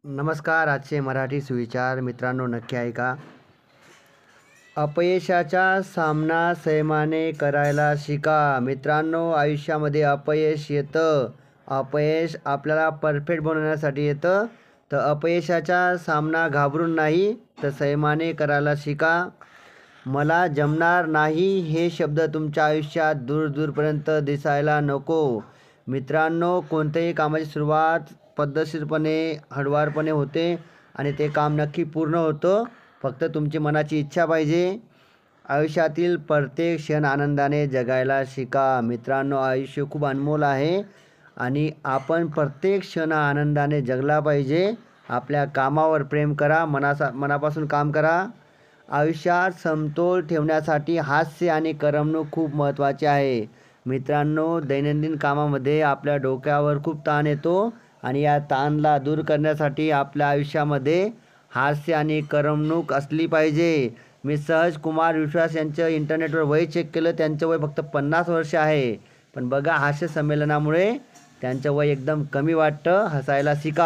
नमस्कार. आजचे मराठी सुविचार मित्रांनो नक्की ऐका. अपयशाचा सामना संयमाने करायला शिका. मित्रांनो, आयुष्यामध्ये अपयश येतं. अपयश आपल्याला परफेक्ट बनवण्यासाठी येतं. तर अपयशाचा सामना घाबरून नाही तर संयमाने करायला शिका. मला जमणार नाही हे शब्द तुमच्या आयुष्यात दूरपर्यंत दिसायला नको. मित्रांनो, कोणत्याही कामाची सुरुवात पद्धतशीरपणे हळूवारपणे होते आणि ते काम नक्की पूर्ण होतं. फक्त तुमची मनाची इच्छा पाहिजे. आयुष्यातील प्रत्येक क्षण आनंदाने जगायला शिका. मित्रांनो, आयुष्य खूप अनमोल आहे आणि आपण प्रत्येक क्षण आनंदाने जगला पाहिजे. आपल्या कामावर प्रेम करा. मनापासून काम करा. आयुष्यात समतोल ठेवण्यासाठी हास्य आणि करमणूक खूप महत्त्वाचे आहे. मित्रांनो, दैनंदिन कामामध्ये आपल्या डोक्यावर खूप ताण येतो आणि या ताणला दूर करण्यासाठी आपल्या आयुष्यामध्ये हास्य आणि करमणूक असली पाहिजे. मी सहज कुमार विश्वास यांचं इंटरनेटवर वय चेक केलं. त्यांचं वय फक्त 50 वर्ष आहे. पण बघा, हास्य संमेलनामुळे त्यांचं वय एकदम कमी वाटतं. हसायला शिका.